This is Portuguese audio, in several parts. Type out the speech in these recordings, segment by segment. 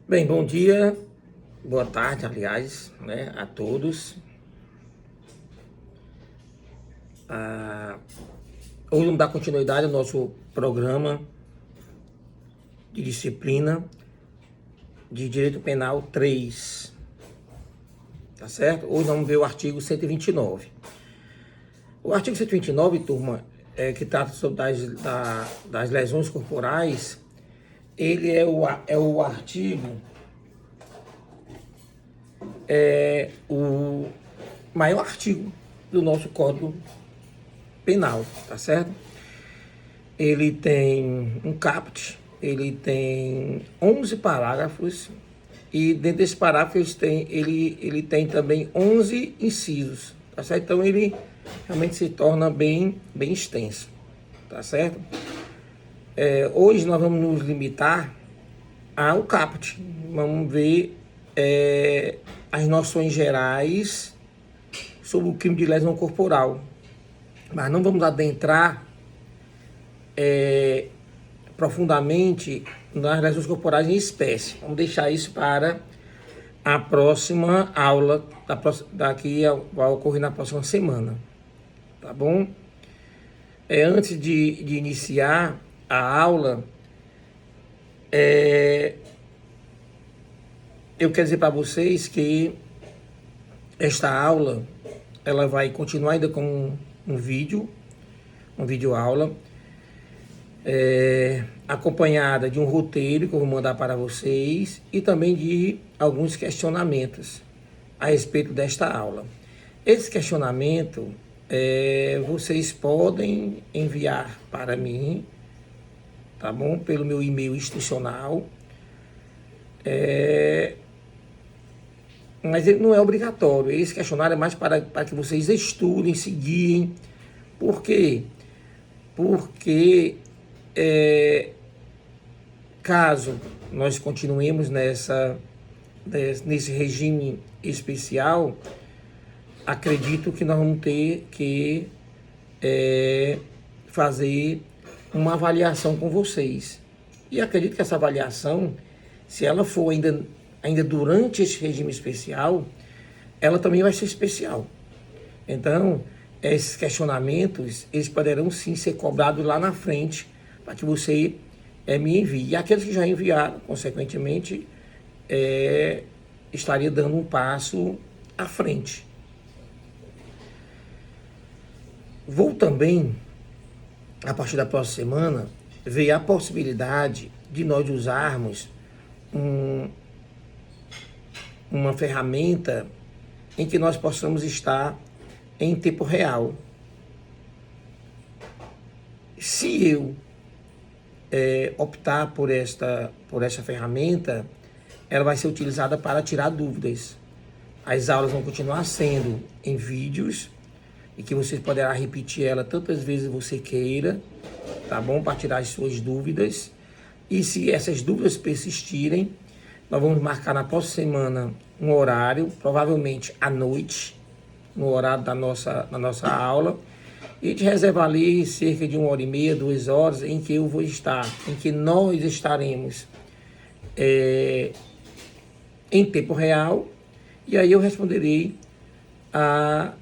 Bem, bom dia, boa tarde, aliás, né, a todos. Hoje vamos dar continuidade ao nosso programa de disciplina de Direito Penal 3, tá certo? Hoje vamos ver o artigo 129. O artigo 129, turma, que trata sobre das lesões corporais, ele é o artigo, o maior artigo do nosso Código Penal, tá certo? Ele tem um caput, ele tem 11 parágrafos e dentro desses parágrafos ele tem também 11 incisos, tá certo? Então ele realmente se torna bem extenso, tá certo? Hoje nós vamos nos limitar ao caput, vamos ver as noções gerais sobre o crime de lesão corporal, mas não vamos adentrar profundamente nas lesões corporais em espécie. Vamos deixar isso para a próxima aula, vai ocorrer na próxima semana, tá bom? Antes de iniciar a aula, eu quero dizer para vocês que esta aula ela vai continuar ainda com um vídeo aula, acompanhada de um roteiro que eu vou mandar para vocês e também de alguns questionamentos a respeito desta aula. Esse questionamento vocês podem enviar para mim, tá bom? Pelo meu e-mail institucional, mas ele não é obrigatório. Esse questionário é mais para que vocês estudem, se guiem. Por quê? Porque caso nós continuemos nesse regime especial, acredito que nós vamos ter que fazer uma avaliação com vocês. E acredito que essa avaliação, se ela for ainda durante esse regime especial, ela também vai ser especial. Então, esses questionamentos, eles poderão sim ser cobrados lá na frente, para que você me envie. E aqueles que já enviaram, consequentemente, estaria dando um passo à frente. Vou também, a partir da próxima semana, ver a possibilidade de nós usarmos uma ferramenta em que nós possamos estar em tempo real. Se eu optar por essa ferramenta, ela vai ser utilizada para tirar dúvidas. As aulas vão continuar sendo em vídeos e que você poderá repetir ela tantas vezes você queira, tá bom? Para tirar as suas dúvidas. E se essas dúvidas persistirem, nós vamos marcar na próxima semana um horário, provavelmente à noite, no horário da nossa aula, e te reservar ali cerca de 1h30, 2 horas, em que eu vou estar, em que nós estaremos em tempo real, e aí eu responderei a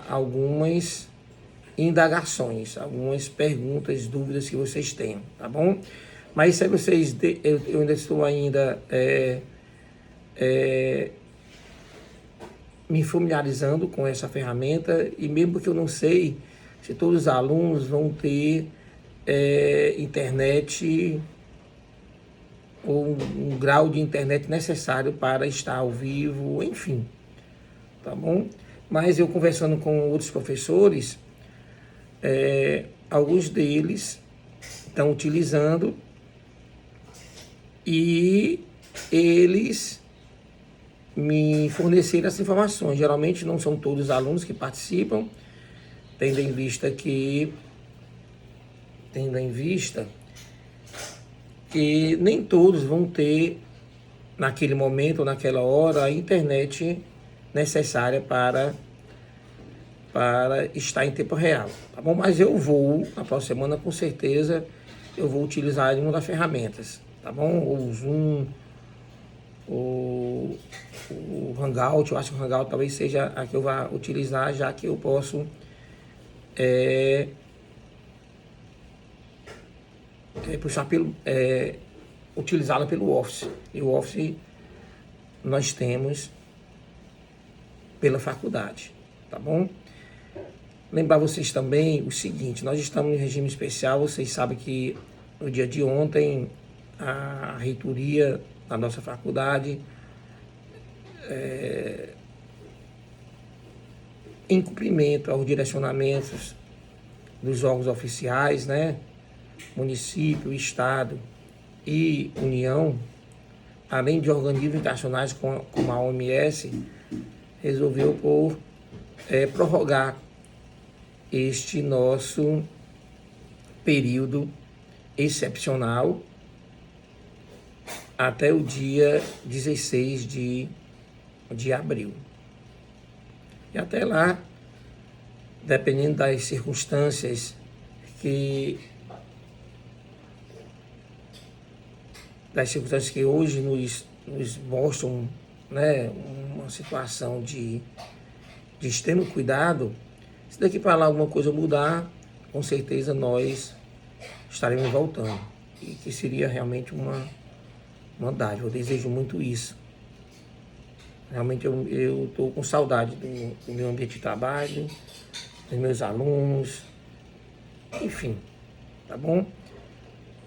algumas indagações, algumas perguntas, dúvidas que vocês tenham, tá bom? Mas se vocês, eu ainda estou me familiarizando com essa ferramenta, e mesmo que eu não sei se todos os alunos vão ter internet ou um grau de internet necessário para estar ao vivo, enfim, tá bom? Mas eu conversando com outros professores, alguns deles estão utilizando e eles me forneceram essas informações. Geralmente não são todos os alunos que participam, tendo em vista que nem todos vão ter, naquele momento ou naquela hora, a internet necessária para estar em tempo real, tá bom? Mas eu vou, na próxima semana, com certeza, eu vou utilizar uma das ferramentas, tá bom? Ou o Zoom, o Hangout. Eu acho que o Hangout talvez seja a que eu vá utilizar, já que eu posso puxar utilizá-la pelo Office. E o Office nós temos pela faculdade, tá bom? Lembrar vocês também o seguinte: nós estamos em regime especial. Vocês sabem que no dia de ontem a reitoria da nossa faculdade, em cumprimento aos direcionamentos dos órgãos oficiais, né, município, estado e União, além de organismos internacionais como a OMS, resolveu prorrogar este nosso período excepcional até o dia 16 de abril. E até lá, dependendo das circunstâncias que hoje nos mostram, né, uma situação de extremo cuidado, se daqui para lá alguma coisa mudar, com certeza nós estaremos voltando. E que seria realmente uma dádiva. Eu desejo muito isso. Realmente eu estou com saudade do meu ambiente de trabalho, dos meus alunos, enfim, tá bom?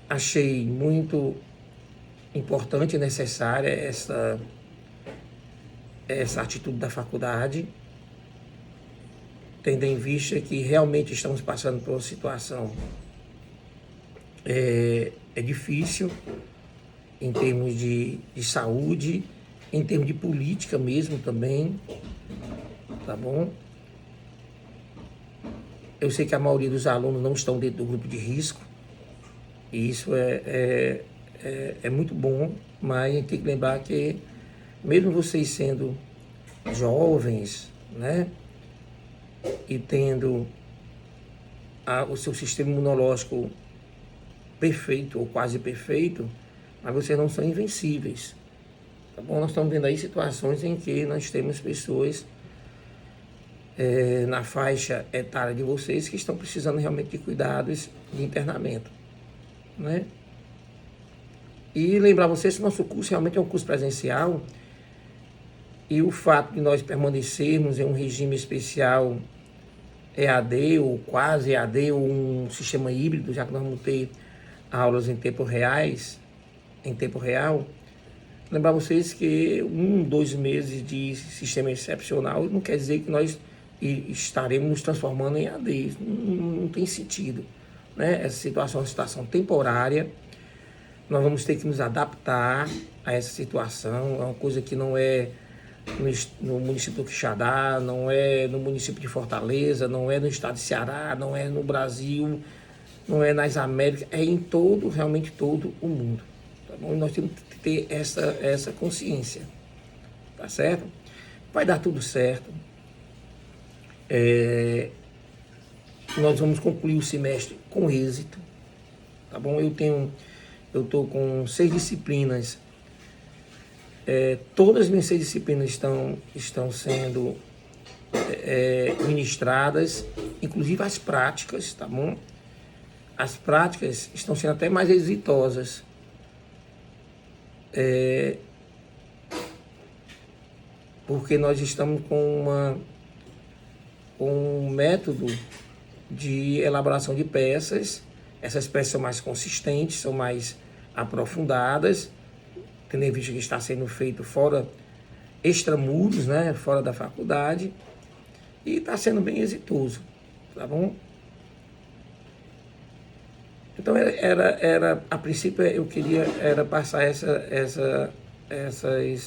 Achei muito importante e necessária essa atitude da faculdade, tendo em vista que realmente estamos passando por uma situação difícil em termos de saúde, em termos de política mesmo também, tá bom? Eu sei que a maioria dos alunos não estão dentro do grupo de risco, e isso é muito bom, mas a gente tem que lembrar que, mesmo vocês sendo jovens, né, e tendo o seu sistema imunológico perfeito ou quase perfeito, mas vocês não são invencíveis, tá bom? Nós estamos vendo aí situações em que nós temos pessoas na faixa etária de vocês que estão precisando realmente de cuidados de internamento, né? E lembrar vocês que nosso curso realmente é um curso presencial, e o fato de nós permanecermos em um regime especial EAD ou quase EAD ou um sistema híbrido, já que nós vamos ter aulas em tempo real, lembrar vocês que 2 meses de sistema excepcional não quer dizer que nós estaremos nos transformando em EAD. Não tem sentido, né? Essa situação é uma situação temporária. Nós vamos ter que nos adaptar a essa situação. É uma coisa que não é no município do Quixadá, não é no município de Fortaleza, não é no estado de Ceará, não é no Brasil, não é nas Américas, é em realmente todo o mundo. Tá bom? E nós temos que ter essa consciência, tá certo? Vai dar tudo certo. Nós vamos concluir o semestre com êxito, tá bom? Eu estou com 6 disciplinas. Todas as minhas 6 disciplinas estão sendo ministradas, inclusive as práticas, tá bom? As práticas estão sendo até mais exitosas. Porque nós estamos com um método de elaboração de peças. Essas peças são mais consistentes, são mais aprofundadas, tendo em vista que está sendo feito fora, extramuros, né, fora da faculdade, e está sendo bem exitoso, tá bom? Então a princípio eu queria passar essas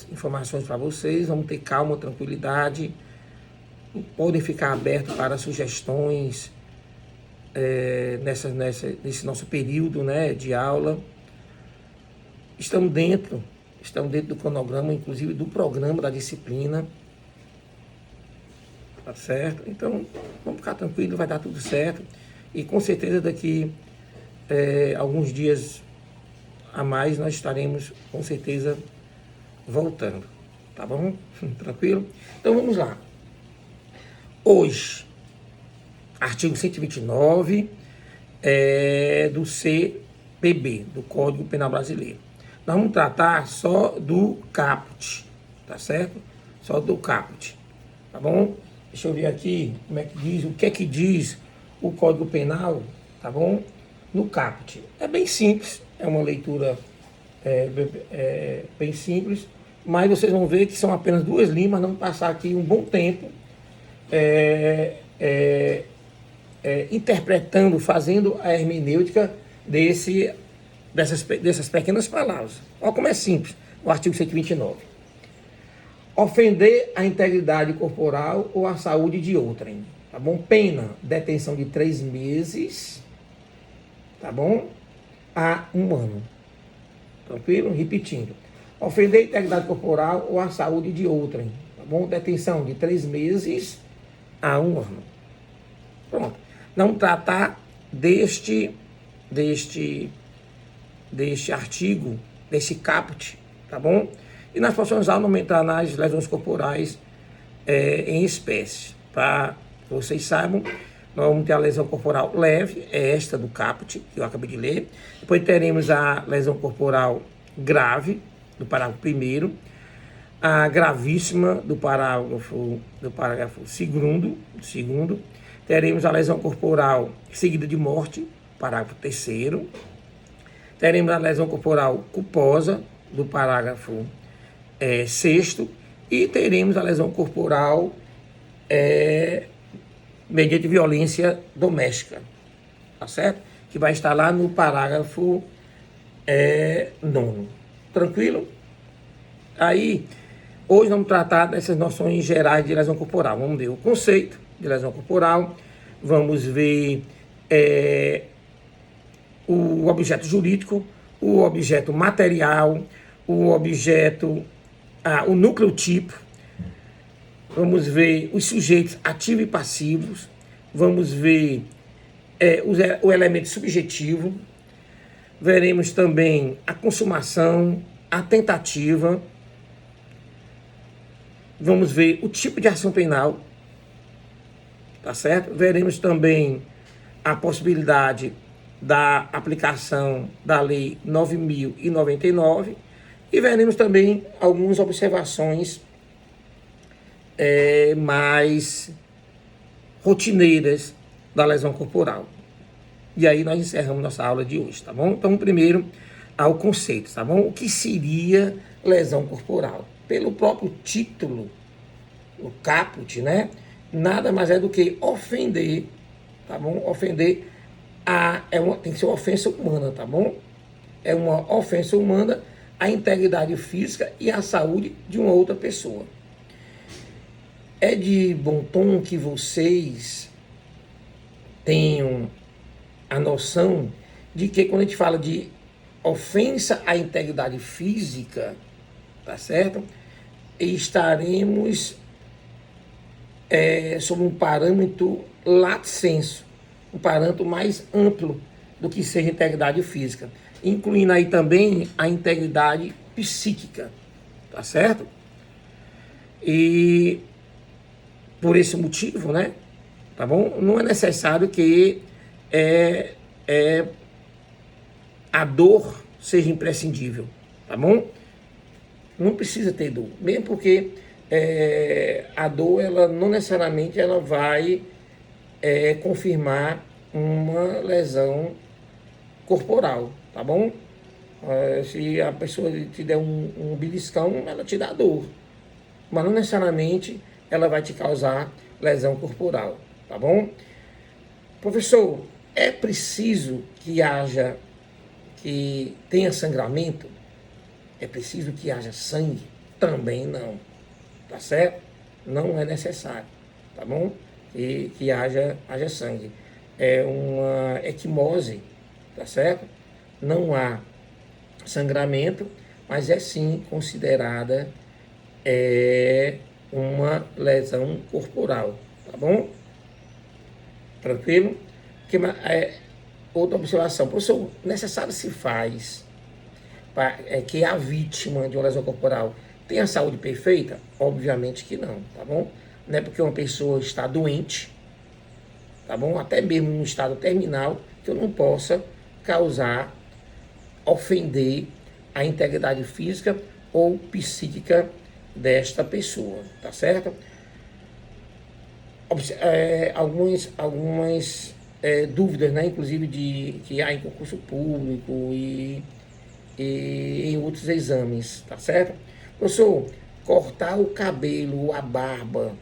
informações para vocês. Vamos ter calma, tranquilidade, podem ficar abertos para sugestões nesse nosso período, né, de aula. Estamos dentro do cronograma, inclusive do programa da disciplina, tá certo? Então, vamos ficar tranquilos, vai dar tudo certo, e com certeza daqui alguns dias a mais nós estaremos, com certeza, voltando, tá bom? Tranquilo? Então vamos lá. Hoje, artigo 129 do CPB, do Código Penal Brasileiro. Nós vamos tratar só do caput, tá certo? Só do caput, tá bom? Deixa eu ver aqui como é que diz, o que é que diz o Código Penal, tá bom? No caput. É bem simples, é uma leitura bem simples, mas vocês vão ver que são apenas 2 linhas, vamos passar aqui um bom tempo interpretando, fazendo a hermenêutica dessas pequenas palavras. Olha como é simples, o artigo 129. Ofender a integridade corporal ou a saúde de outrem, tá bom? Pena, detenção de 3 meses, tá bom? A 1 ano. Tranquilo? Repetindo. Ofender a integridade corporal ou a saúde de outrem, tá bom? Detenção de 3 meses a 1 ano. Pronto. Não tratar deste artigo, desse caput, tá bom? E nós possamos aumentar nas lesões corporais em espécie. Para vocês saibam, nós vamos ter a lesão corporal leve, é esta do caput, que eu acabei de ler. Depois teremos a lesão corporal grave, do parágrafo 1º, a gravíssima, do parágrafo 2º. Teremos a lesão corporal seguida de morte, parágrafo 3º. Teremos a lesão corporal culposa, do parágrafo 6º, e teremos a lesão corporal mediante violência doméstica, tá certo? Que vai estar lá no parágrafo 9º. Tranquilo? Aí, hoje vamos tratar dessas noções gerais de lesão corporal. Vamos ver o conceito de lesão corporal, vamos ver o objeto jurídico, o objeto material, o objeto, o núcleo tipo, vamos ver os sujeitos ativos e passivos, vamos ver o elemento subjetivo, veremos também a consumação, a tentativa, vamos ver o tipo de ação penal, tá certo? Veremos também a possibilidade da aplicação da Lei 9.099 e veremos também algumas observações mais rotineiras da lesão corporal. E aí nós encerramos nossa aula de hoje, tá bom? Então, primeiro, ao conceito, tá bom? O que seria lesão corporal? Pelo próprio título, o caput, né? Nada mais é do que ofender, tá bom? Ofender tem que ser uma ofensa humana, tá bom? É uma ofensa humana à integridade física e à saúde de uma outra pessoa. É de bom tom que vocês tenham a noção de que quando a gente fala de ofensa à integridade física, tá certo? Estaremos sob um parâmetro lato sensu, um parâmetro mais amplo do que seja integridade física, incluindo aí também a integridade psíquica, tá certo? E por esse motivo, né, tá bom? Não é necessário que a dor seja imprescindível, tá bom? Não precisa ter dor, mesmo porque a dor, ela não necessariamente ela vai confirmar uma lesão corporal, tá bom? Se a pessoa te der um beliscão, ela te dá dor, mas não necessariamente ela vai te causar lesão corporal, tá bom? Professor, é preciso que tenha sangramento? É preciso que haja sangue? Também não, tá certo? Não é necessário, tá bom? Que haja sangue. É uma equimose, tá certo? Não há sangramento, mas é sim considerada uma lesão corporal, tá bom? Tranquilo? Outra observação, professor, necessário se faz que a vítima de uma lesão corporal Tem a saúde perfeita? Obviamente que não, tá bom? Não é porque uma pessoa está doente, tá bom? Até mesmo em um estado terminal, que eu não possa causar, ofender a integridade física ou psíquica desta pessoa, tá certo? Algumas dúvidas, né? Inclusive que há em concurso público e em outros exames, tá certo? Professor, cortar o cabelo ou a barba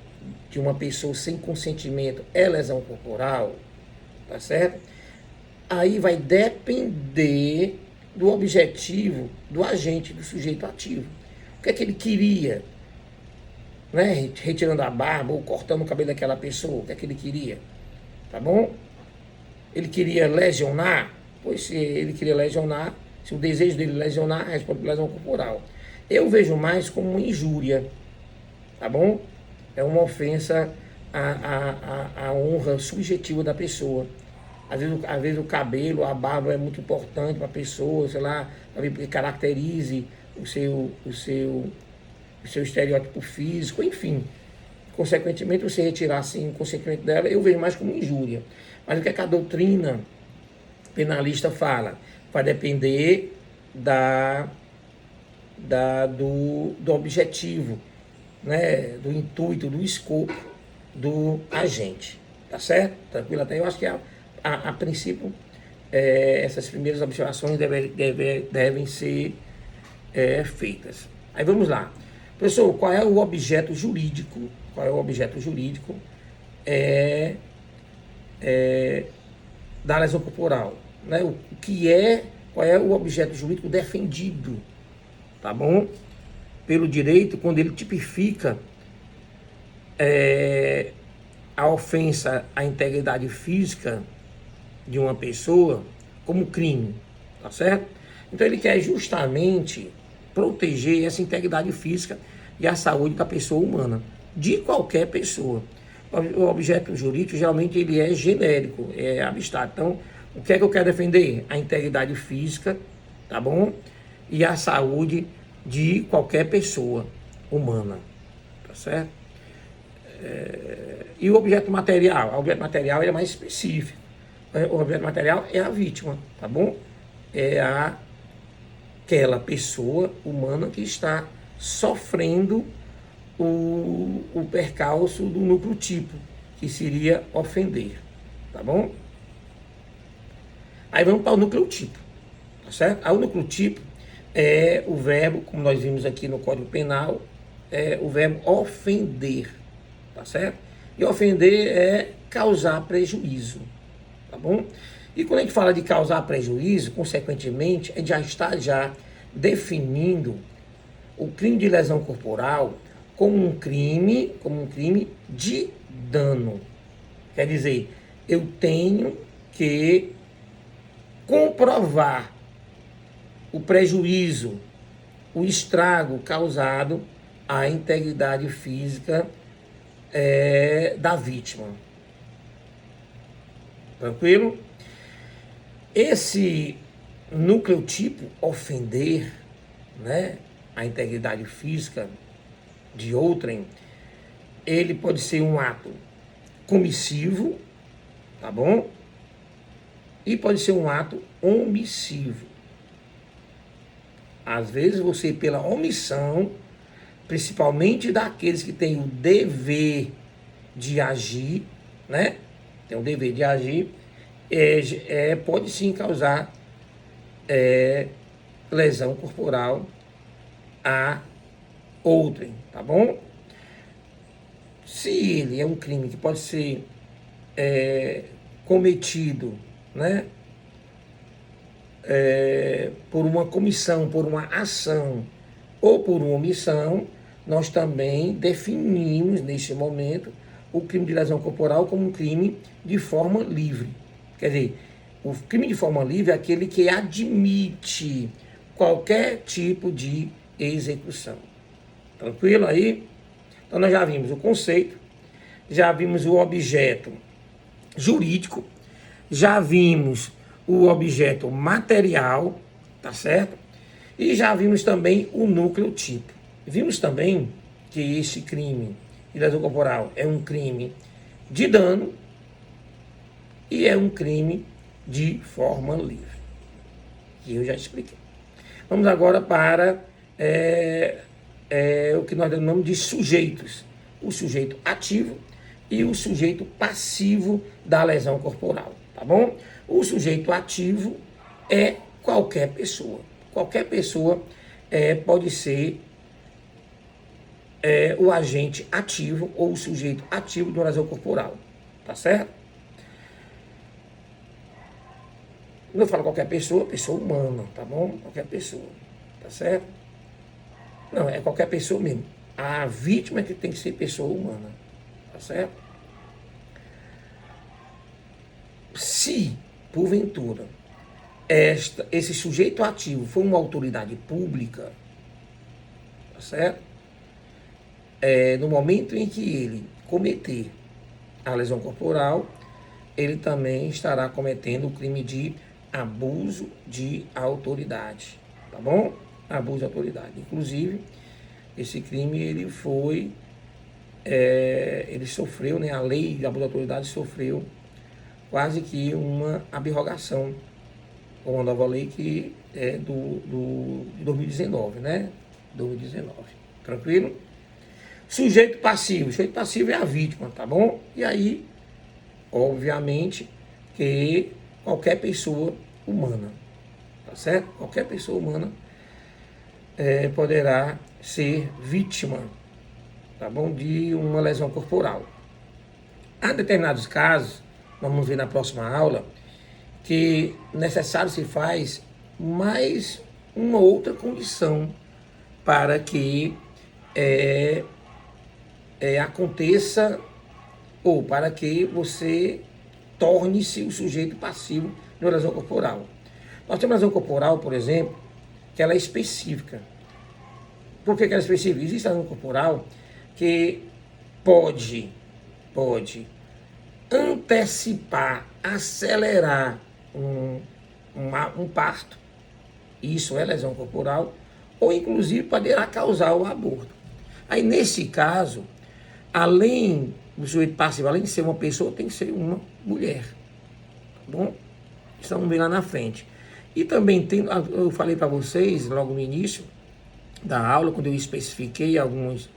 de uma pessoa sem consentimento é lesão corporal, tá certo? Aí vai depender do objetivo do agente, do sujeito ativo. O que é que ele queria, né? Retirando a barba ou cortando o cabelo daquela pessoa, o que é que ele queria, tá bom? Ele queria lesionar? Pois se ele queria lesionar, se o desejo dele lesionar, responde por lesão corporal. Eu vejo mais como uma injúria, tá bom? É uma ofensa à honra subjetiva da pessoa. Às vezes o cabelo, a barba é muito importante para a pessoa, sei lá, porque caracterize o seu estereótipo físico, enfim. Consequentemente, você retirar assim o consentimento dela, eu vejo mais como injúria. Mas o que é que a doutrina penalista fala? Vai depender do objetivo, né? Do intuito, do escopo do agente. Tá certo? Tranquilo até? Eu acho que a princípio essas primeiras observações devem ser feitas. Aí vamos lá. Professor, qual é o objeto jurídico? Qual é o objeto jurídico da lesão corporal? Né? Qual é o objeto jurídico defendido? Tá bom? Pelo direito, quando ele tipifica a ofensa à integridade física de uma pessoa como crime, tá certo? Então ele quer justamente proteger essa integridade física e a saúde da pessoa humana, de qualquer pessoa. O objeto jurídico geralmente ele é genérico, é abstrato. Então, o que é que eu quero defender? A integridade física, tá bom? E a saúde de qualquer pessoa humana, tá certo? E o objeto material? O objeto material é mais específico. O objeto material é a vítima, tá bom? É aquela pessoa humana que está sofrendo o percalço do núcleo tipo, que seria ofender, tá bom? Aí vamos para o núcleo tipo, tá certo? Aí o núcleo tipo é o verbo, como nós vimos aqui no Código Penal, é o verbo ofender, tá certo? E ofender é causar prejuízo, tá bom? E quando a gente fala de causar prejuízo, consequentemente, a gente já está definindo o crime de lesão corporal como um crime de dano. Quer dizer, eu tenho que comprovar o prejuízo, o estrago causado à integridade física da vítima. Tranquilo? Esse núcleo tipo, ofender, né, a integridade física de outrem, ele pode ser um ato comissivo, tá bom? E pode ser um ato omissivo. Às vezes você, pela omissão, principalmente daqueles que têm o dever de agir, né? Tem o dever de agir, pode sim causar lesão corporal a outrem, tá bom? Se ele é um crime que pode ser cometido, né, por uma comissão, por uma ação ou por uma omissão, nós também definimos neste momento o crime de lesão corporal como um crime de forma livre. Quer dizer, o crime de forma livre é aquele que admite qualquer tipo de execução. Tranquilo aí? Então nós já vimos o conceito, já vimos o objeto jurídico, já vimos o objeto material, tá certo? E já vimos também o núcleo tipo. Vimos também que esse crime de lesão corporal é um crime de dano e é um crime de forma livre, que eu já expliquei. Vamos agora para o que nós denominamos de sujeitos. O sujeito ativo e o sujeito passivo da lesão corporal, tá bom? O sujeito ativo é qualquer pessoa. Qualquer pessoa pode ser o agente ativo ou o sujeito ativo de uma lesão corporal, tá certo? Quando eu falo qualquer pessoa, pessoa humana, tá bom? Qualquer pessoa, tá certo? Não, é qualquer pessoa mesmo. A vítima é que tem que ser pessoa humana, tá certo? Se, porventura, esse sujeito ativo for uma autoridade pública, tá certo? No momento em que ele cometer a lesão corporal, ele também estará cometendo o crime de abuso de autoridade, tá bom? Abuso de autoridade. Inclusive, esse crime ele foi, ele sofreu, né? A lei de abuso de autoridade sofreu quase que uma abrogação, uma nova lei que é de 2019, né? 2019, tranquilo? Sujeito passivo é a vítima, tá bom? E aí, obviamente, que qualquer pessoa humana, tá certo? Qualquer pessoa humana poderá ser vítima, tá bom? De uma lesão corporal. Há determinados casos, vamos ver na próxima aula, que necessário se faz mais uma outra condição para que aconteça ou para que você torne-se o sujeito passivo de uma lesão corporal. Nós temos lesão corporal, por exemplo, que ela é específica. Por que ela é específica? Existe lesão corporal que pode antecipar, acelerar um parto, isso é lesão corporal, ou inclusive poderá causar o aborto. Aí nesse caso, além do sujeito passivo, além de ser uma pessoa, tem que ser uma mulher, tá bom? Isso vamos ver lá na frente. E também tem, eu falei para vocês logo no início da aula, quando eu especifiquei algumas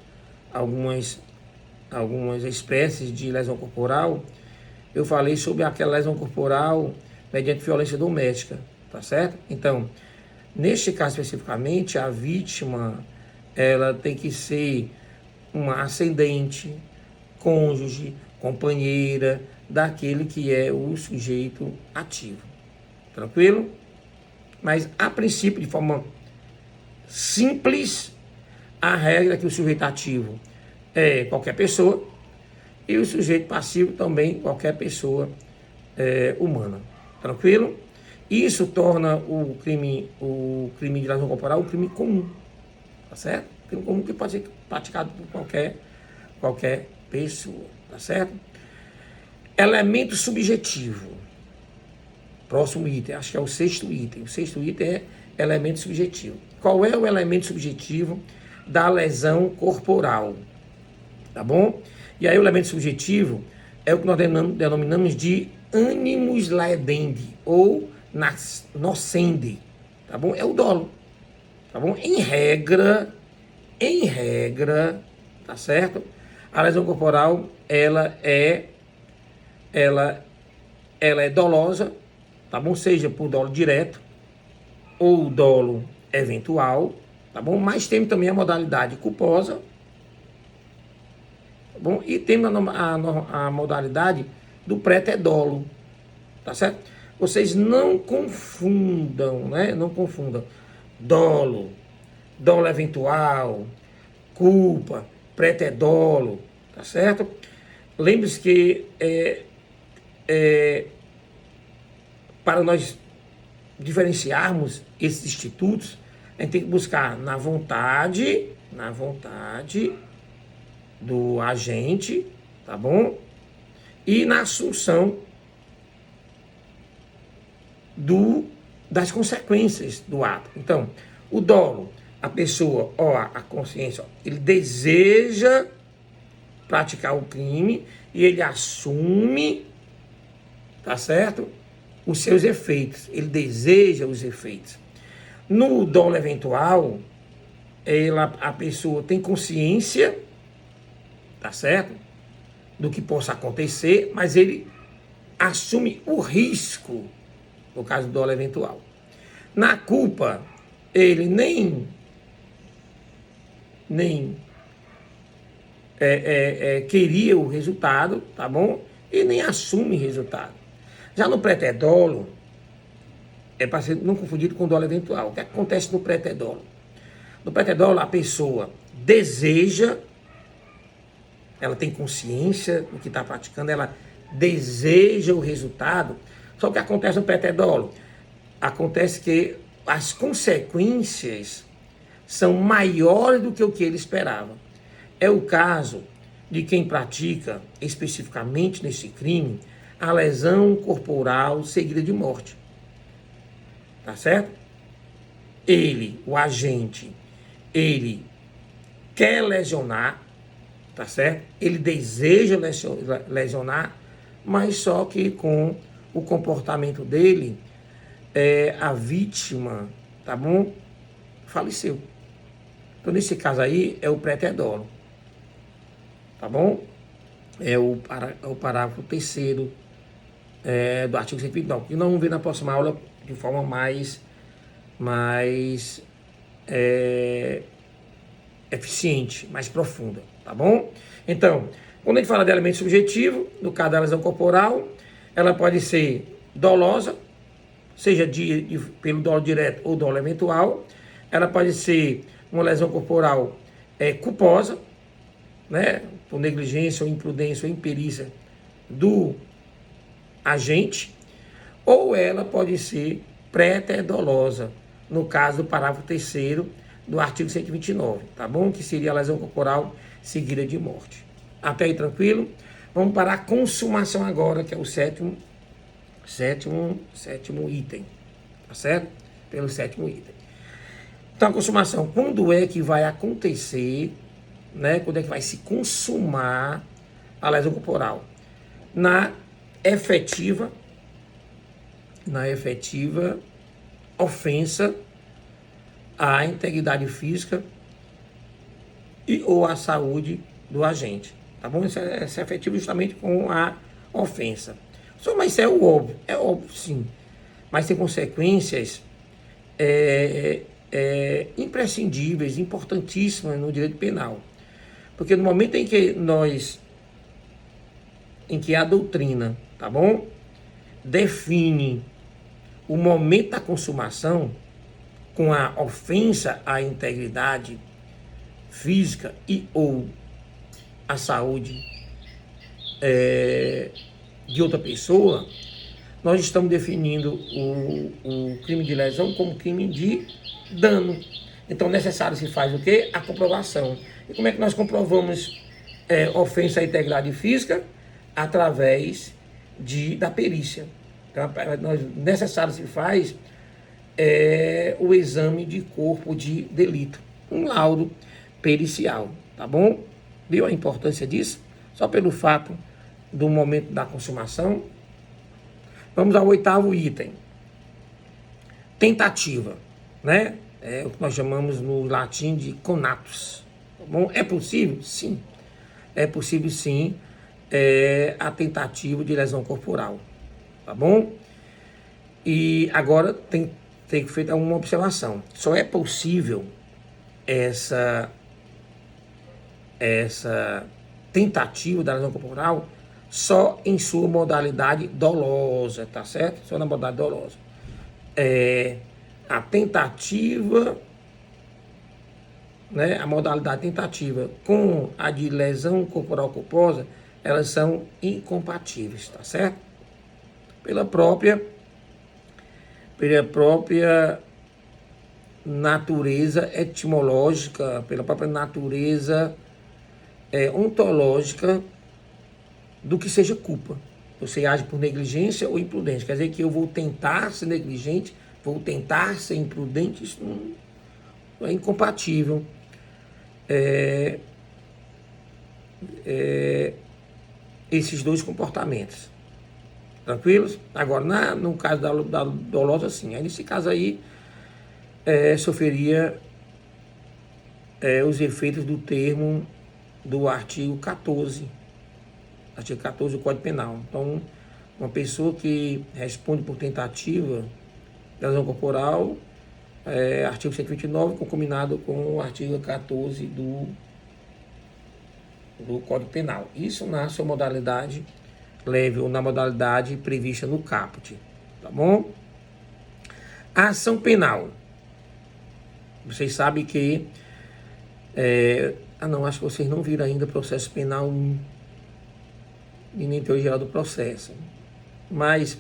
espécies de lesão corporal, eu falei sobre aquela lesão corporal mediante violência doméstica, tá certo? Então, neste caso especificamente, a vítima, ela tem que ser uma ascendente, cônjuge, companheira daquele que é o sujeito ativo, tranquilo? Mas, a princípio, de forma simples, a regra é que o sujeito ativo é qualquer pessoa e o sujeito passivo também qualquer pessoa humana, tranquilo? Isso torna o crime de lesão corporal um crime comum, tá certo? Crime comum que pode ser praticado por qualquer pessoa, tá certo? Elemento subjetivo. Próximo item, acho que é o sexto item. O sexto item é elemento subjetivo. Qual é o elemento subjetivo da lesão corporal? Tá bom? E aí o elemento subjetivo é o que nós denominamos de animus laedendi ou nocende, tá bom? É o dolo, tá bom? Em regra, tá certo? A lesão corporal, ela é dolosa, tá bom? Seja por dolo direto ou dolo eventual, tá bom? Mas tem também a modalidade culposa, tá bom? E tem a modalidade do preterdolo, tá certo? Vocês não confundam, né? Não confundam dolo eventual, culpa, preterdolo, tá certo? Lembre-se que para nós diferenciarmos esses institutos, a gente tem que buscar na vontade do agente, tá bom? E na assunção das consequências do ato. Então, o dolo a pessoa, ó, a consciência, ó, ele deseja praticar o crime e ele assume, tá certo? Os seus efeitos, ele deseja os efeitos. No dolo eventual, a pessoa tem consciência, tá certo? Do que possa acontecer, mas ele assume o risco, no caso do dolo eventual. Na culpa, ele nem queria o resultado, tá bom? E nem assume resultado. Já no preterdolo, é para ser não confundido com dolo eventual. O que acontece no preterdolo? No preterdolo, a pessoa deseja, ela tem consciência do que está praticando, ela deseja o resultado. Só que o que acontece no preterdolo? Acontece que as consequências são maiores do que o que ele esperava. É o caso de quem pratica, especificamente nesse crime, a lesão corporal seguida de morte. Tá certo? Ele, o agente, ele quer lesionar, tá certo? Ele deseja lesionar, mas só que com o comportamento dele, a vítima, tá bom? Faleceu. Então, nesse caso aí, é o preterdolo. Tá bom? É o parágrafo 3º do artigo 129, que nós vamos ver na próxima aula de forma mais eficiente, mais profunda, tá bom? Então, quando a gente fala de elemento subjetivo, no caso da lesão corporal, ela pode ser dolosa, seja pelo dolo direto ou dolo eventual. Ela pode ser uma lesão corporal culposa, né, por negligência ou imprudência ou imperícia do agente, ou ela pode ser preterdolosa, no caso do parágrafo 3º do artigo 129, tá bom? Que seria a lesão corporal seguida de morte. Até aí, tranquilo? Vamos para a consumação agora, que é o sétimo item, tá certo? Pelo sétimo item. Então, a consumação, quando é que vai acontecer, né? Quando é que vai se consumar a lesão corporal? Na efetiva ofensa à integridade física e ou à saúde do agente, tá bom? Isso é efetivo justamente com a ofensa. Mas isso é óbvio sim, mas tem consequências imprescindíveis, importantíssimas no direito penal. Porque no momento em que a doutrina, tá bom, define o momento da consumação com a ofensa à integridade física e ou à saúde de outra pessoa, nós estamos definindo o crime de lesão como crime de dano. Então, necessário se faz o quê? A comprovação. E como é que nós comprovamos ofensa à integridade física? Através da perícia. Então, necessário se faz o exame de corpo de delito, um laudo pericial, tá bom? Viu a importância disso? Só pelo fato do momento da consumação. Vamos ao 8º item. Tentativa, né? É o que nós chamamos no latim de conatus. Tá bom? É possível? Sim. É possível sim a tentativa de lesão corporal. Tá bom? E agora tem que feita uma observação. Só é possível essa tentativa da lesão corporal só em sua modalidade dolosa, tá certo? Só na modalidade dolosa. A tentativa, né, a modalidade tentativa com a de lesão corporal culposa, elas são incompatíveis, tá certo? Pela própria natureza etimológica, pela própria natureza ontológica do que seja culpa. Você age por negligência ou imprudência. Quer dizer que eu vou tentar ser negligente, vou tentar ser imprudente, isso é incompatível esses dois comportamentos. Tranquilos? Agora, no caso da dolosa, sim. Aí, nesse caso aí, sofreria os efeitos do termo do artigo 14 do Código Penal. Então, uma pessoa que responde por tentativa de lesão corporal, artigo 129, concominado com o artigo 14 do Código Penal. Isso na sua modalidade leve ou na modalidade prevista no caput, tá bom? A ação penal. Vocês sabem que... acho que vocês não viram ainda o processo penal 1 e nem teoria geral do processo. Mas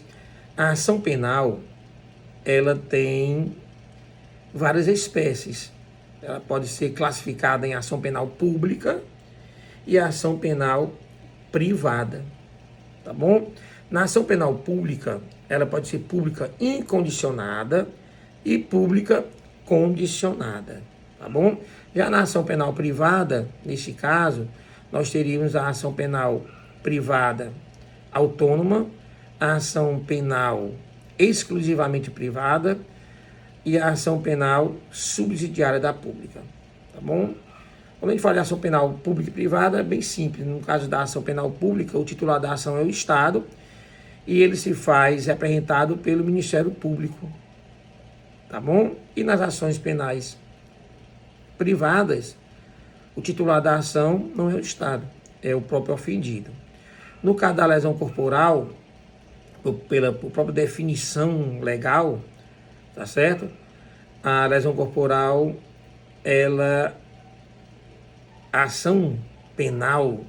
a ação penal, ela tem várias espécies. Ela pode ser classificada em ação penal pública e ação penal privada. Tá bom? Na ação penal pública, ela pode ser pública incondicionada e pública condicionada. Tá bom? Já na ação penal privada, nesse caso, nós teríamos a ação penal privada autônoma, a ação penal exclusivamente privada e a ação penal subsidiária da pública. Tá bom? Quando a gente fala de ação penal pública e privada, é bem simples. No caso da ação penal pública, o titular da ação é o Estado e ele se faz representado pelo Ministério Público. Tá bom? E nas ações penais privadas, o titular da ação não é o Estado, é o próprio ofendido. No caso da lesão corporal, pela própria definição legal, tá certo? A lesão corporal, a ação penal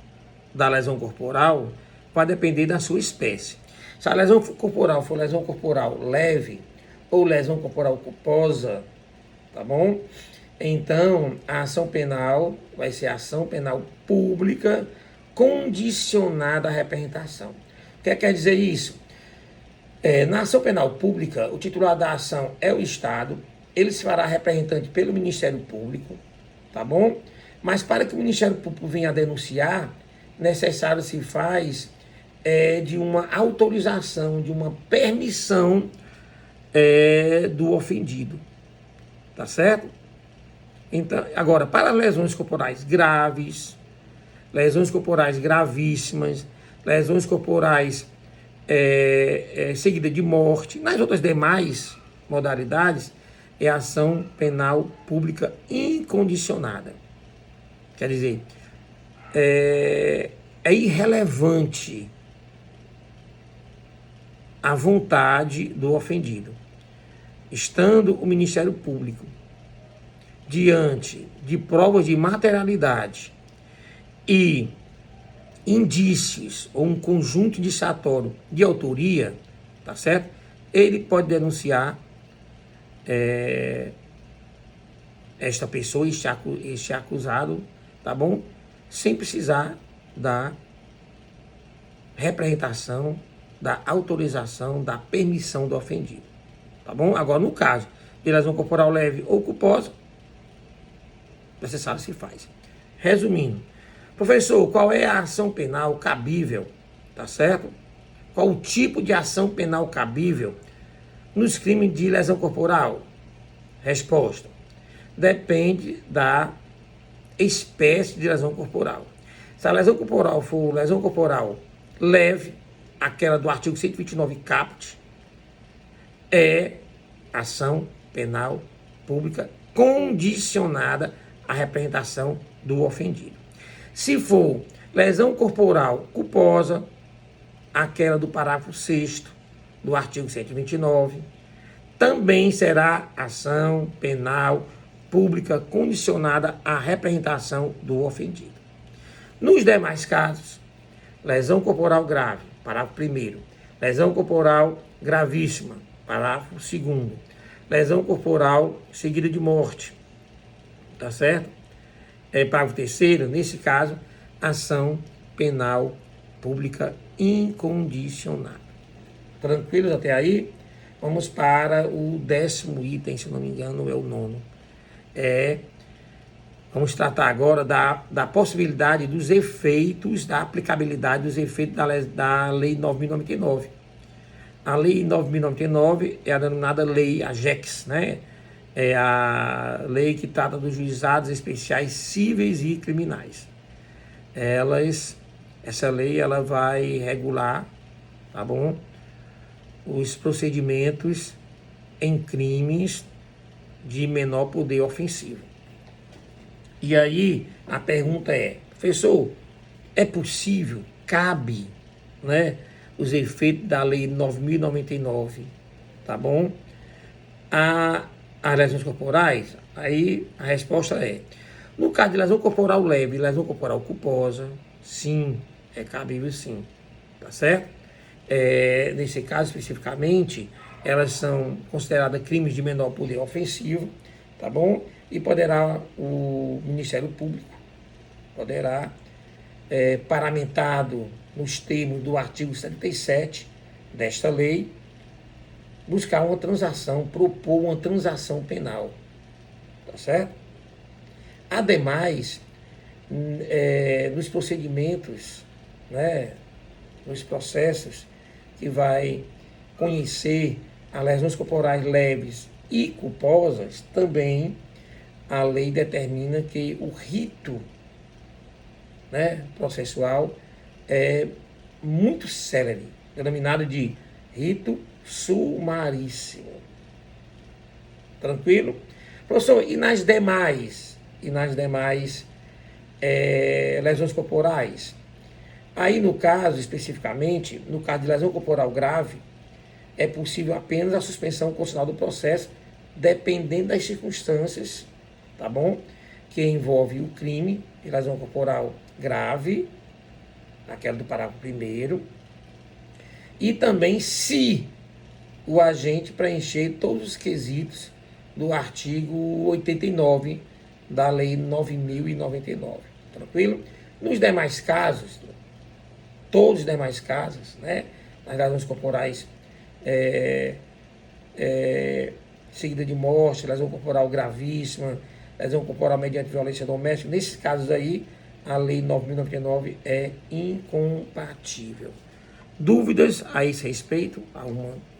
da lesão corporal vai depender da sua espécie. Se a lesão corporal for lesão corporal leve ou lesão corporal culposa, tá bom? Então, a ação penal vai ser a ação penal pública condicionada à representação. O que quer dizer isso? Na ação penal pública, o titular da ação é o Estado, ele se fará representante pelo Ministério Público, tá bom? Mas para que o Ministério Público venha a denunciar, necessário se faz de uma autorização, de uma permissão do ofendido, tá certo? Então, agora, para lesões corporais graves, lesões corporais gravíssimas, lesões corporais seguida de morte, nas outras demais modalidades, é ação penal pública incondicionada. Quer dizer, é irrelevante a vontade do ofendido. Estando o Ministério Público diante de provas de materialidade e indícios ou um conjunto indiciatório de autoria, tá certo? Ele pode denunciar esta pessoa, este acusado, tá bom? Sem precisar da representação, da autorização, da permissão do ofendido, tá bom? Agora, no caso de lesão corporal leve ou culposa, necessário se faz. Resumindo, professor, qual é a ação penal cabível, tá certo? Qual o tipo de ação penal cabível nos crimes de lesão corporal? Resposta: depende da espécie de lesão corporal. Se a lesão corporal for lesão corporal leve, aquela do artigo 129 caput, é ação penal pública condicionada à representação do ofendido. Se for lesão corporal culposa, aquela do parágrafo 6º do artigo 129, também será ação penal pública condicionada à representação do ofendido. Nos demais casos, lesão corporal grave, parágrafo 1º, lesão corporal gravíssima, parágrafo 2º, lesão corporal seguida de morte, tá certo? Parágrafo 3º, nesse caso, ação penal pública incondicionada. Tranquilos até aí? Vamos para o 10º item, se não me engano, é o 9º. Vamos tratar agora da possibilidade dos efeitos, da aplicabilidade dos efeitos da Lei 9.099. A Lei 9.099 é a denominada Lei AGEX, né? É a lei que trata dos juizados especiais cíveis e criminais. Essa lei ela vai regular, tá bom, os procedimentos em crimes de menor poder ofensivo. E aí a pergunta é, professor, é possível, cabe, né, os efeitos da Lei 9.099, tá bom, as lesões corporais? Aí a resposta é, no caso de lesão corporal leve e lesão corporal culposa, sim, é cabível sim, tá certo? Nesse caso especificamente, elas são consideradas crimes de menor poder ofensivo, tá bom? E poderá o Ministério Público, paramentado nos termos do artigo 77 desta lei, buscar uma transação, propor uma transação penal, tá certo? Ademais, nos procedimentos, né, nos processos que vai conhecer as lesões corporais leves e culposas, também a lei determina que o rito, né, processual é muito célere, denominado de rito sumaríssimo. Tranquilo? Professor, e nas demais lesões corporais? Aí, no caso, especificamente, no caso de lesão corporal grave, é possível apenas a suspensão constitucional do processo, dependendo das circunstâncias, tá bom? Que envolve o crime de lesão corporal grave, aquela do parágrafo 1º, e também se o agente preencher todos os quesitos do artigo 89 da Lei 9.099. Tranquilo? Nos demais casos, todos os demais casos, né, nas lesões corporais seguida de morte, lesão corporal gravíssima, lesão corporal mediante violência doméstica, nesses casos aí, a Lei 9.099 é incompatível. Dúvidas a esse respeito?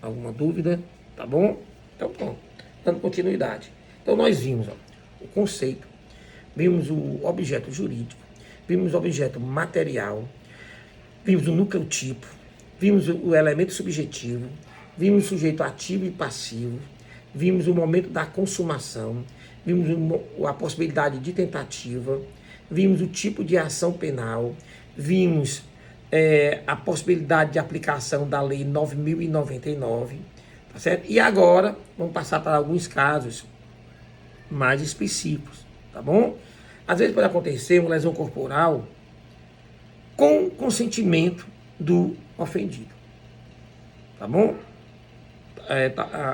Alguma dúvida? Tá bom? Então, pronto. Dando continuidade. Então, nós vimos o conceito, vimos o objeto jurídico, vimos o objeto material, vimos o núcleo tipo, vimos o elemento subjetivo, vimos o sujeito ativo e passivo, vimos o momento da consumação, vimos a possibilidade de tentativa, vimos o tipo de ação penal, vimos a possibilidade de aplicação da Lei 9.099, tá certo? E agora vamos passar para alguns casos mais específicos, tá bom? Às vezes pode acontecer uma lesão corporal com consentimento do ofendido, tá bom?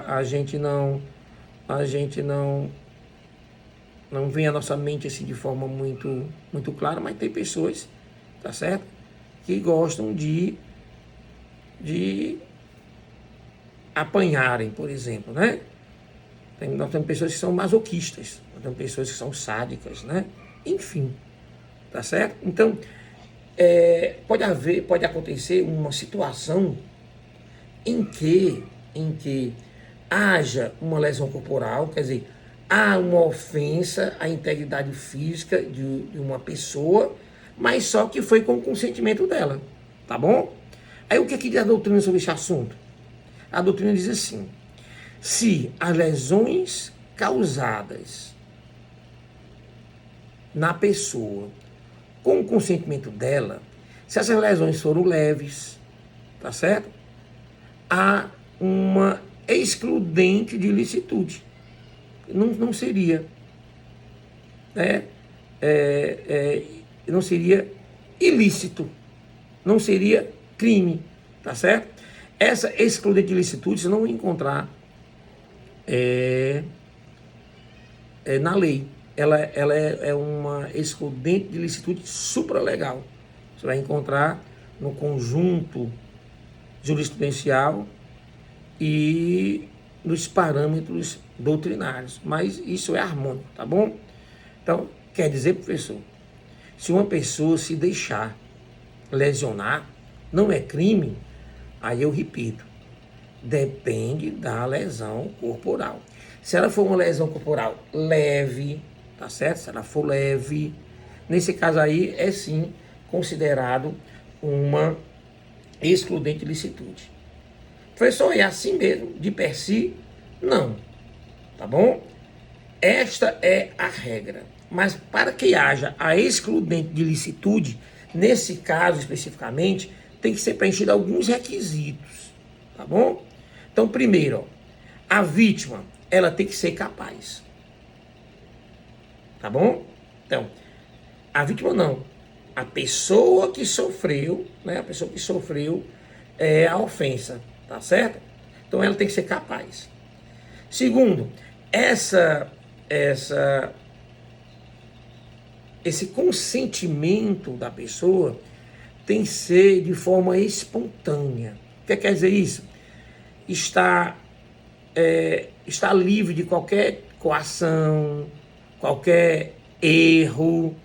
A gente não vem à nossa mente assim de forma muito clara, mas tem pessoas, tá certo, que gostam de apanharem, por exemplo, né? Nós temos pessoas que são masoquistas, nós temos pessoas que são sádicas, né? Enfim, tá certo? Então, pode acontecer uma situação em que haja uma lesão corporal, quer dizer, há uma ofensa à integridade física de uma pessoa, mas só que foi com o consentimento dela, tá bom? Aí o que diz a doutrina sobre esse assunto? A doutrina diz assim, se as lesões causadas na pessoa com o consentimento dela, se essas lesões foram leves, tá certo? Há uma excludente de ilicitude. Não seria, né? Não seria ilícito, não seria crime, tá certo? Essa excludente de ilicitude você não vai encontrar na lei. Ela é uma excludente de ilicitude supralegal. Você vai encontrar no conjunto jurisprudencial e nos parâmetros doutrinários, mas isso é harmônico, tá bom? Então, quer dizer, professor, se uma pessoa se deixar lesionar, não é crime? Aí eu repito, depende da lesão corporal. Se ela for uma lesão corporal leve, tá certo? Se ela for leve, nesse caso aí é sim considerado uma excludente de licitude. Professor, é assim mesmo, de per si? Não, tá bom? Esta é a regra. Mas para que haja a excludente de licitude, nesse caso especificamente, tem que ser preenchido alguns requisitos, tá bom? Então, primeiro, ó, a vítima, ela tem que ser capaz, tá bom? Então, a vítima não, a pessoa que sofreu, né? A pessoa que sofreu a ofensa, tá certo? Então, ela tem que ser capaz. Segundo, esse consentimento da pessoa tem que ser de forma espontânea. O que quer dizer isso? Está livre de qualquer coação, qualquer erro,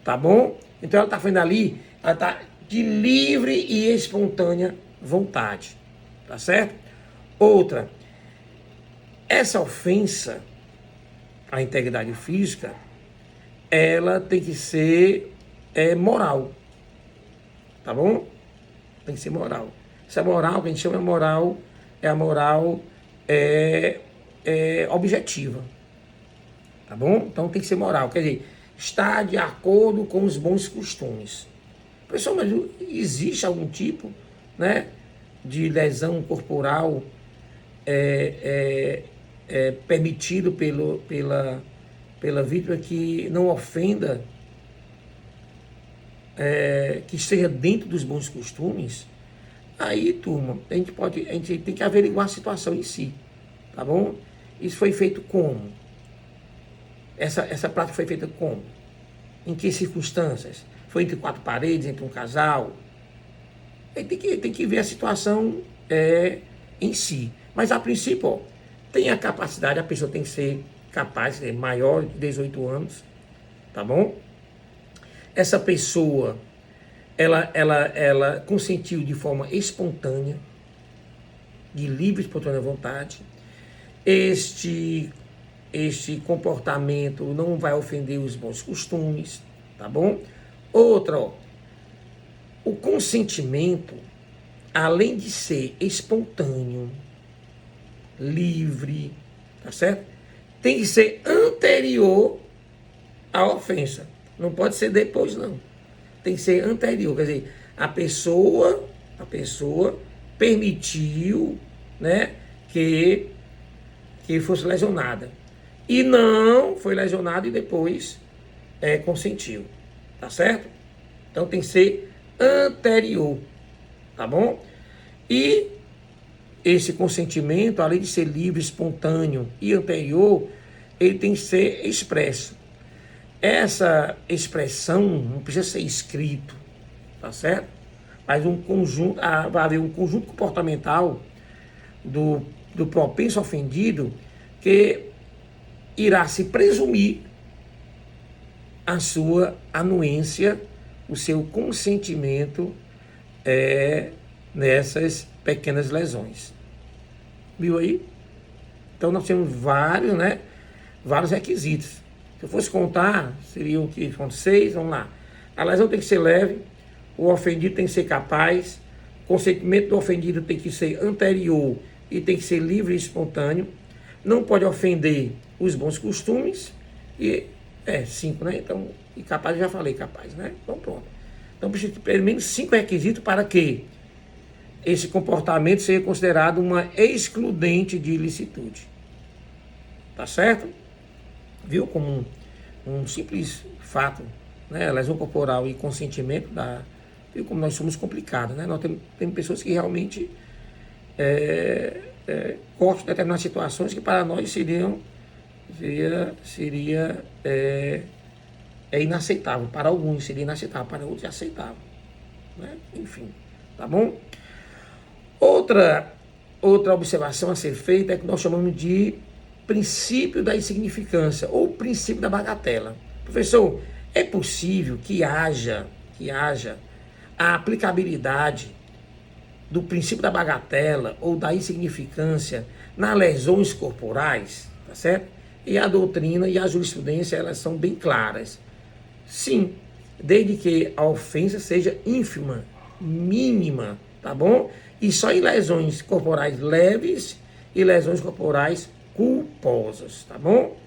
tá bom? Então ela está fazendo ali, ela está de livre e espontânea vontade, tá certo? Outra, essa ofensa à integridade física, ela tem que ser moral, tá bom? Tem que ser moral. Essa moral que a gente chama de moral, é a moral objetiva, tá bom? Então tem que ser moral, quer dizer, está de acordo com os bons costumes. Pessoal, mas existe algum tipo, né, de lesão corporal permitido pela vítima que não ofenda, que esteja dentro dos bons costumes? Aí, turma, a gente tem que averiguar a situação em si, tá bom? Isso foi feito como? Essa prática foi feita como? Em que circunstâncias? Foi entre quatro paredes, entre um casal? Aí tem que ver a situação em si. Mas, a princípio, ó, tem a capacidade, a pessoa tem que ser capaz, maior de 18 anos, tá bom? Essa pessoa, ela consentiu de forma espontânea, de livre e espontânea vontade. Este comportamento não vai ofender os bons costumes, tá bom? Outra, ó, o consentimento, além de ser espontâneo, livre, tá certo? Tem que ser anterior à ofensa. Não pode ser depois, não. Tem que ser anterior, quer dizer, a pessoa permitiu, né, que fosse lesionada. E não foi lesionada e depois consentiu, tá certo? Então tem que ser anterior, tá bom? E esse consentimento, além de ser livre, espontâneo e anterior, ele tem que ser expresso. Essa expressão não precisa ser escrito, tá certo? Mas vai haver um conjunto comportamental do propenso ofendido que irá se presumir a sua anuência, o seu consentimento nessas pequenas lesões. Viu aí? Então nós temos vários requisitos. Se eu fosse contar, seriam que são 6, vamos lá. A lesão tem que ser leve, o ofendido tem que ser capaz, o consentimento do ofendido tem que ser anterior e tem que ser livre e espontâneo, não pode ofender os bons costumes e 5, né? Então, e capaz, eu já falei capaz, né? Então pronto. Então precisa de pelo menos 5 requisitos para que esse comportamento seja considerado uma excludente de ilicitude. Tá certo? Viu como um simples fato, né? Lesão corporal e consentimento viu como nós somos complicados, né? Nós temos pessoas que realmente cortam determinadas situações que para nós seria inaceitável. Para alguns seria inaceitável, para outros é aceitável, né? Enfim, tá bom? Outra observação a ser feita é que nós chamamos de princípio da insignificância ou princípio da bagatela. Professor, é possível que haja a aplicabilidade do princípio da bagatela ou da insignificância nas lesões corporais, tá certo? E a doutrina e a jurisprudência, elas são bem claras. Sim, desde que a ofensa seja ínfima, mínima, tá bom? E só em lesões corporais leves e lesões corporais culposas, tá bom?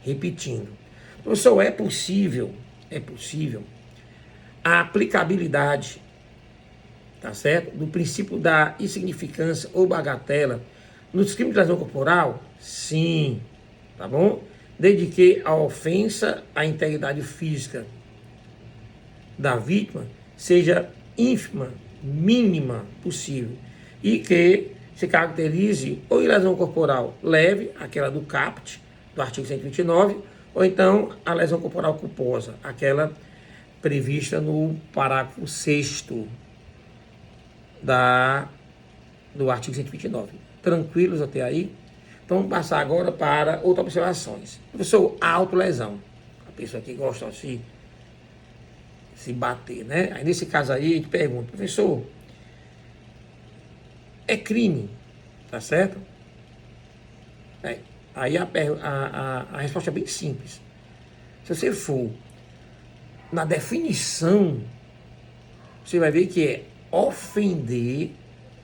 Repetindo. Professor, é possível a aplicabilidade, tá certo? Do princípio da insignificância ou bagatela nos crimes de lesão corporal? Sim, tá bom? Desde que a ofensa à integridade física da vítima seja ínfima, mínima possível, e que se caracterize ou em lesão corporal leve, aquela do CAPT, do artigo 129, ou então a lesão corporal culposa, aquela prevista no parágrafo 6º do artigo 129. Tranquilos até aí? Então vamos passar agora para outras observações. Professor, autolesão. A pessoa que gosta de se bater, né? Aí nesse caso aí, a gente pergunta, professor, é crime, tá certo? Aí a resposta é bem simples. Se você for na definição, você vai ver que é ofender,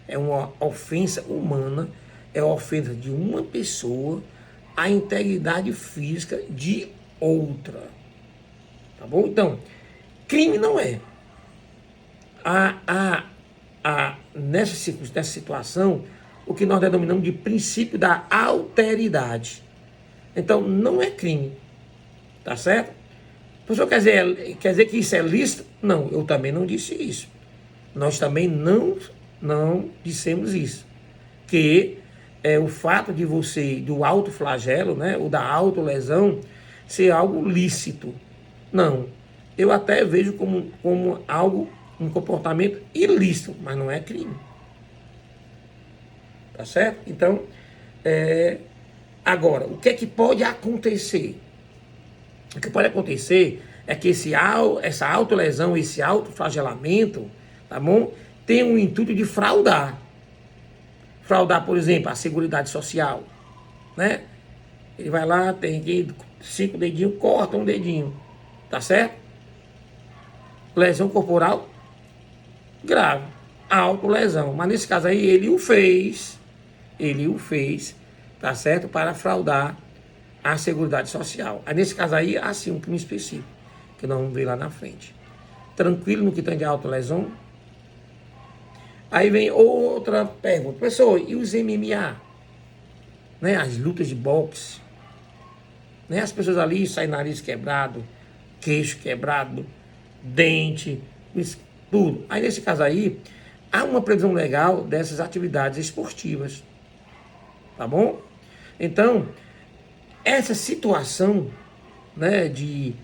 é uma ofensa humana, é a ofensa de uma pessoa à integridade física de outra. Tá bom? Então, crime não é. Nessa situação, o que nós denominamos de princípio da alteridade. Então, não é crime. Tá certo? O professor quer dizer que isso é lícito? Não, eu também não disse isso. Nós também não dissemos isso. Que é o fato de você, do autoflagelo, né, ou da autolesão, ser algo lícito. Não. Eu até vejo como algo, um comportamento ilícito, mas não é crime. Tá certo? Então, agora, o que é que pode acontecer? O que pode acontecer é que essa autolesão, esse autoflagelamento, tá bom? Tem um intuito de fraudar. Fraudar, por exemplo, a Seguridade Social, né? Ele vai lá, tem aqui 5 dedinhos, corta um dedinho, tá certo? Lesão corporal grave, autolesão. Mas nesse caso aí, ele o fez, tá certo? Para fraudar a Seguridade Social. Aí nesse caso aí, há sim um crime específico, que nós vamos ver lá na frente. Tranquilo no que tem de autolesão? Aí vem outra pergunta. Professor, e os MMA? Né, as lutas de boxe? Né, as pessoas ali saem nariz quebrado, queixo quebrado, dente, tudo. Aí nesse caso aí, há uma previsão legal dessas atividades esportivas. Tá bom? Então, essa situação, né, de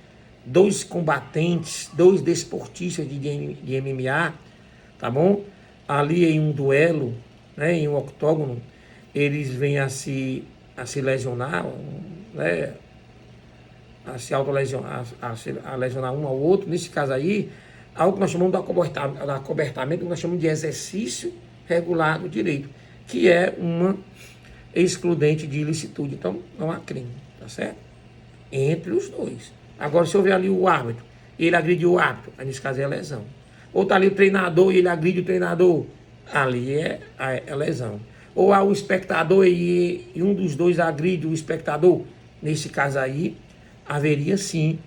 dois combatentes, dois desportistas de MMA, tá bom? Ali em um duelo, né, em um octógono, eles vêm a se lesionar, né, a se autolesionar, a lesionar um ao outro. Nesse caso aí, algo que nós chamamos de acobertamento, que nós chamamos de exercício regular do direito, que é uma excludente de ilicitude. Então, não há crime, tá certo? Entre os dois. Agora, se houver ali o árbitro, ele agride o árbitro, aí nesse caso é lesão. Ou está ali o treinador e ele agride o treinador, ali é lesão. Ou há o espectador e um dos dois agride o espectador, nesse caso aí, haveria sim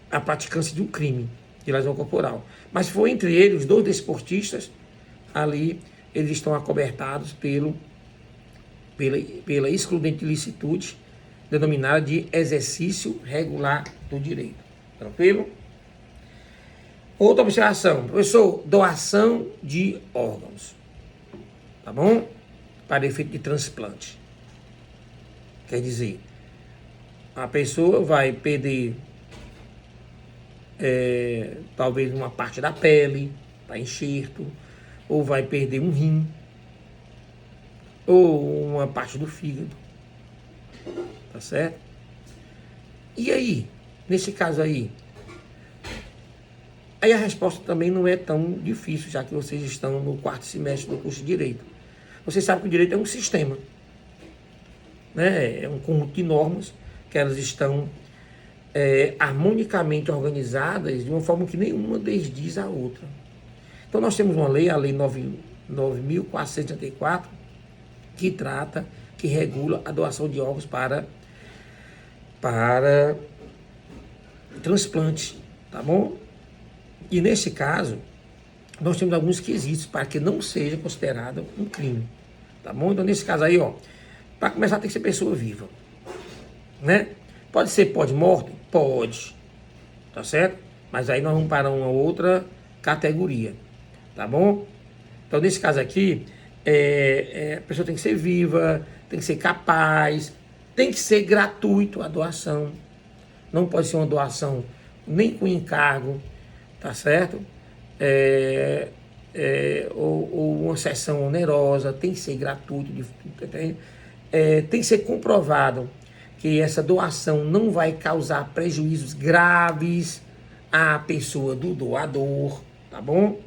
a praticância de um crime de lesão corporal. Mas se for entre eles, os dois desportistas, ali eles estão acobertados pela excludente de licitude, denominada de exercício regular do direito. Tranquilo? Outra observação, professor, doação de órgãos, tá bom? Para efeito de transplante. Quer dizer, a pessoa vai perder talvez uma parte da pele, para enxerto, ou vai perder um rim, ou uma parte do fígado, tá certo? E aí, nesse caso aí a resposta também não é tão difícil, já que vocês estão no 4º semestre do curso de Direito. Vocês sabem que o Direito é um sistema, né? É um conjunto de normas que elas estão harmonicamente organizadas de uma forma que nenhuma desdiz a outra. Então nós temos uma lei, a Lei 9.434, que regula a doação de órgãos para transplante, tá bom? E nesse caso, nós temos alguns quesitos para que não seja considerado um crime, tá bom? Então nesse caso aí, ó, para começar tem que ser pessoa viva, né? Pode ser pós-mortem? Pode, tá certo? Mas aí nós vamos para uma outra categoria, tá bom? Então nesse caso aqui, a pessoa tem que ser viva, tem que ser capaz, tem que ser gratuito a doação, não pode ser uma doação nem com encargo, tá certo? Ou uma sessão onerosa, tem que ser gratuito, tem que ser comprovado que essa doação não vai causar prejuízos graves à pessoa do doador, tá bom?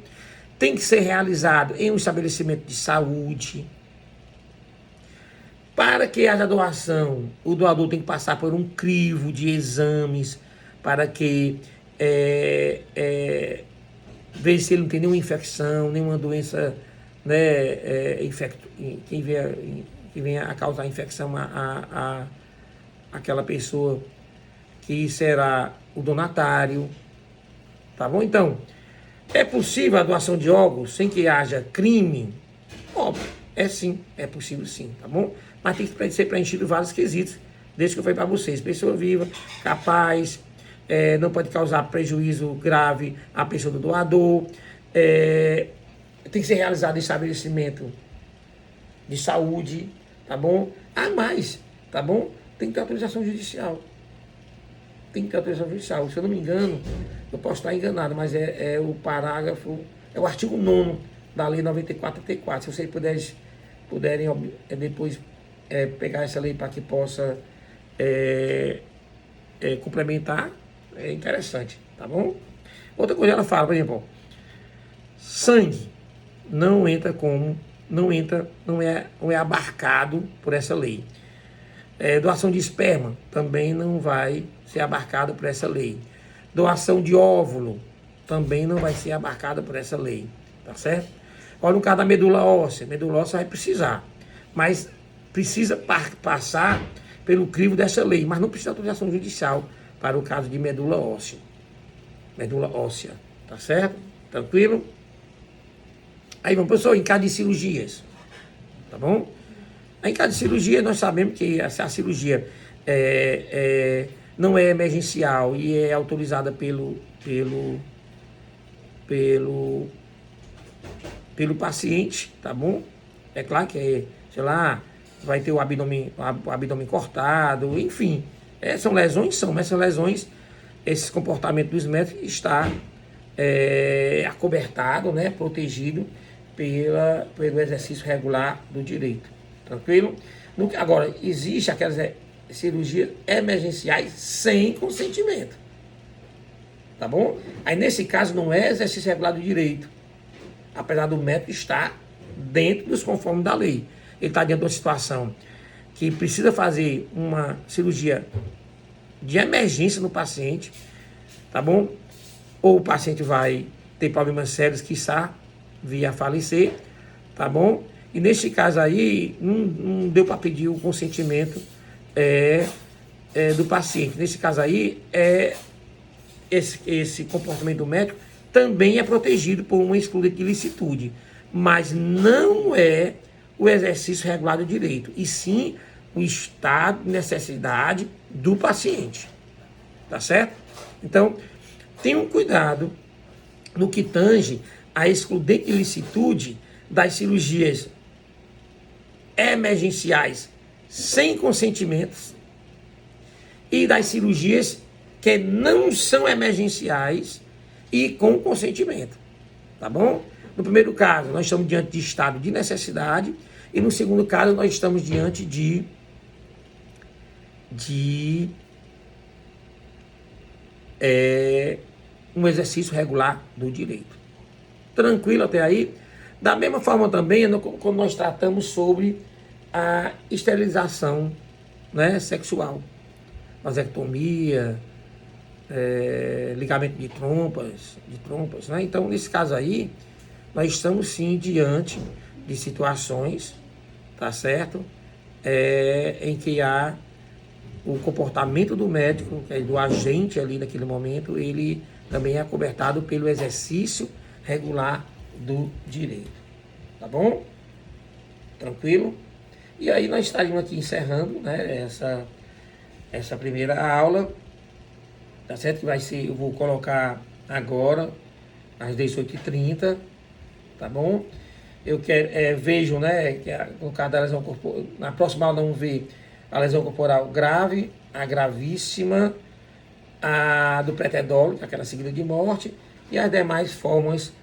Tem que ser realizado em um estabelecimento de saúde. Para que haja doação, o doador tem que passar por um crivo de exames para que ver se ele não tem nenhuma infecção, nenhuma doença, né, que venha a causar infecção àquela pessoa que será o donatário, tá bom? Então, é possível a doação de órgãos sem que haja crime? Óbvio, sim, é possível sim, tá bom? Mas tem que ser preenchido vários quesitos, desde que eu falei para vocês, pessoa viva, capaz, não pode causar prejuízo grave à pessoa do doador, tem que ser realizado em estabelecimento de saúde, tá bom? Mais, tá bom? Tem que ter autorização judicial. Tem que ter autorização judicial. Se eu não me engano, eu posso estar enganado, mas é o parágrafo, é o artigo 9º da Lei 94/34. Se vocês puderem depois pegar essa lei para que possa complementar, é interessante, tá bom? Outra coisa, ela fala, por exemplo, sangue não é abarcado por essa lei. Doação de esperma também não vai ser abarcada por essa lei. Doação de óvulo também não vai ser abarcada por essa lei, tá certo? Olha, no caso da medula óssea vai precisar, mas precisa passar pelo crivo dessa lei, mas não precisa de autorização judicial para o caso de medula óssea, tá certo? Tranquilo? Aí vamos, professor, em caso de cirurgias, tá bom? Em caso de cirurgia, nós sabemos que a cirurgia não é emergencial e é autorizada pelo paciente, tá bom? É claro que, sei lá, vai ter o abdômen cortado, enfim. São lesões, mas são lesões, esse comportamento dos médicos está acobertado, né, protegido pelo exercício regular do direito. Tranquilo? Agora, existe aquelas cirurgias emergenciais sem consentimento. Tá bom? Aí, nesse caso, não é exercício regular do direito. Apesar do médico estar dentro dos conformes da lei. Ele está diante de uma situação que precisa fazer uma cirurgia de emergência no paciente, tá bom? Ou o paciente vai ter problemas sérios, quiçá vir a falecer, tá bom? E nesse caso aí, não deu para pedir o consentimento do paciente. Nesse caso aí, esse comportamento do médico também é protegido por uma excludente de licitude, mas não é o exercício regular do direito, e sim o estado de necessidade do paciente, tá certo? Então, tenham cuidado no que tange a excludente de licitude das cirurgias emergenciais sem consentimentos e das cirurgias que não são emergenciais e com consentimento, tá bom? No primeiro caso, nós estamos diante de estado de necessidade, E no segundo caso, nós estamos diante de um exercício regular do direito. Tranquilo até aí? Da mesma forma também, quando nós tratamos sobre a esterilização, né, sexual, vasectomia, ligamento de trompas, né? Então, nesse caso aí, nós estamos sim diante de situações, tá certo? Em que há o comportamento do médico, do agente ali naquele momento, ele também é acobertado pelo exercício regular do direito. Tá bom? Tranquilo? E aí nós estaríamos aqui encerrando, né, essa primeira aula, tá certo? Que vai ser, eu vou colocar agora, às 18h30, tá bom? Eu quero, vejo, né, que no caso da lesão corporal, na próxima aula vamos ver a lesão corporal grave, a gravíssima, a do pretedolo, que é aquela seguida de morte, e as demais formas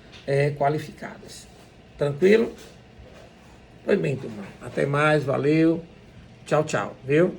qualificadas. Tranquilo? Pois bem, turma. Até mais, valeu. Tchau, tchau, viu?